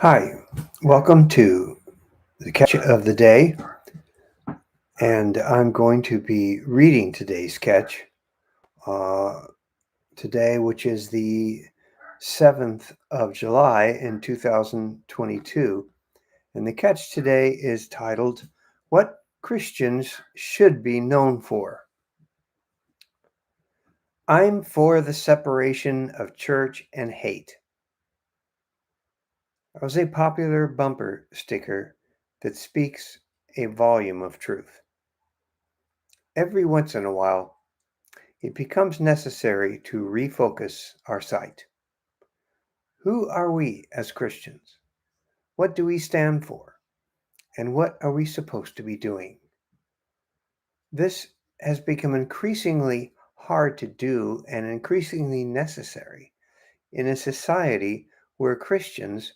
Hi, welcome to the catch of the day, and I'm going to be reading today's catch uh, today, which is the 7th of July in 2022. And the catch today is titled, What Christians Should Be Known For. I'm for the separation of church and hate. That was a popular bumper sticker that speaks a volume of truth. Every once in a while, it becomes necessary to refocus our sight. Who are we as Christians? What do we stand for? And what are we supposed to be doing? This has become increasingly hard to do and increasingly necessary in a society where Christians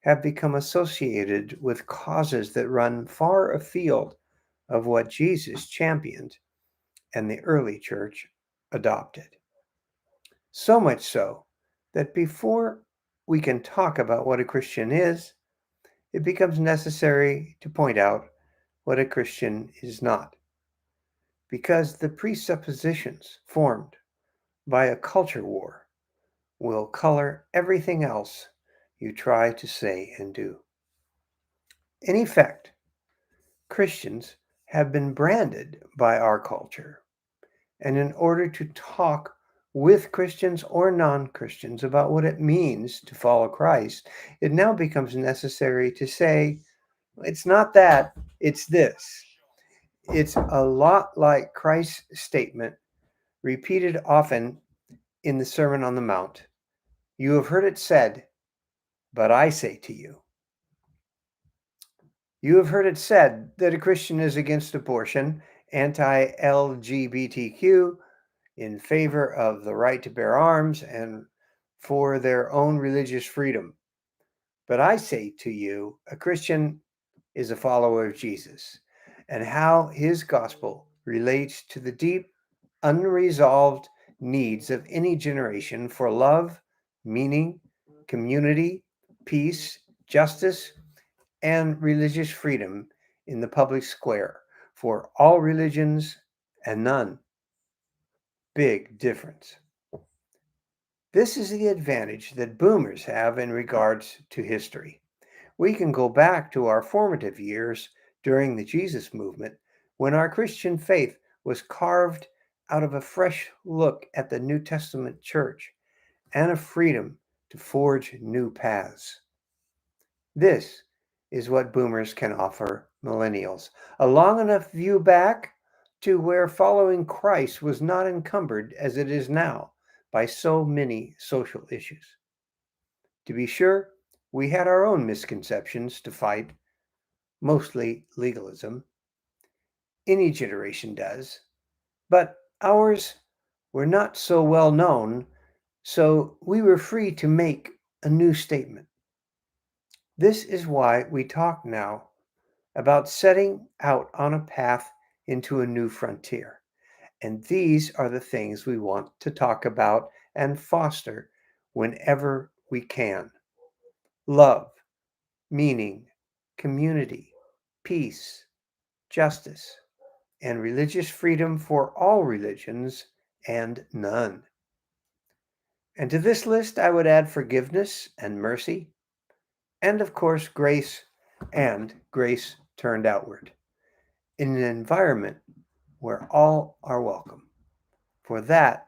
have become associated with causes that run far afield of what Jesus championed and the early church adopted. So much so that before we can talk about what a Christian is, it becomes necessary to point out what a Christian is not, because the presuppositions formed by a culture war will color everything else you try to say and do. In effect, Christians have been branded by our culture, and in order to talk with Christians or non Christians about what it means to follow Christ, it now becomes necessary to say, it's not that, it's this. It's a lot like Christ's statement, repeated often in the Sermon on the Mount. You have heard it said, but I say to you. You have heard it said that a Christian is against abortion, anti LGBTQ, in favor of the right to bear arms and for their own religious freedom. But I say to you, a Christian is a follower of Jesus and how his gospel relates to the deep, unresolved needs of any generation for love, meaning, community, peace, justice, and religious freedom in the public square for all religions and none. Big difference. This is the advantage that boomers have in regards to history. We can go back to our formative years during the Jesus movement when our Christian faith was carved out of a fresh look at the New Testament church and a freedom to forge new paths. This is what boomers can offer millennials, a long enough view back to where following Christ was not encumbered as it is now by so many social issues. To be sure, we had our own misconceptions to fight, mostly legalism. Any generation does, but ours were not so well known, so we were free to make a new statement. This is why we talk now about setting out on a path into a new frontier. And these are the things we want to talk about and foster whenever we can: love, meaning, community, peace, justice, and religious freedom for all religions and none. And to this list, I would add forgiveness and mercy, and of course, grace and grace turned outward in an environment where all are welcome. For that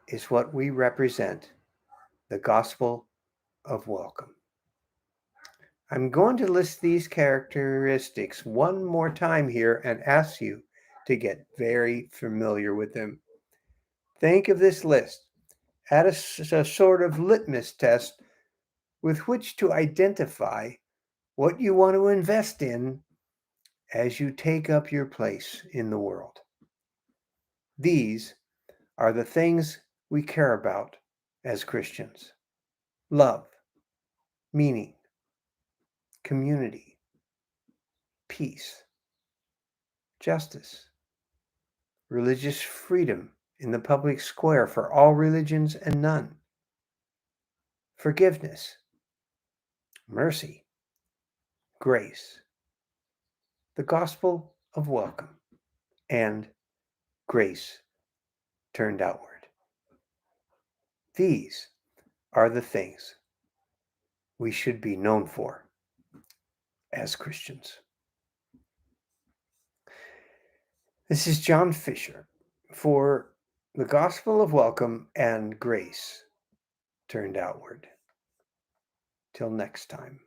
is what we represent, the gospel of welcome. I'm going to list these characteristics one more time here and ask you to get very familiar with them. Think of this list as a sort of litmus test with which to identify what you want to invest in as you take up your place in the world. These are the things we care about as Christians: love, meaning, community, peace, justice, religious freedom in the public square for all religions and none, forgiveness, mercy, grace, the gospel of welcome, and grace turned outward. These are the things we should be known for as Christians. This is John Fisher for the gospel of welcome and grace turned outward. Till next time.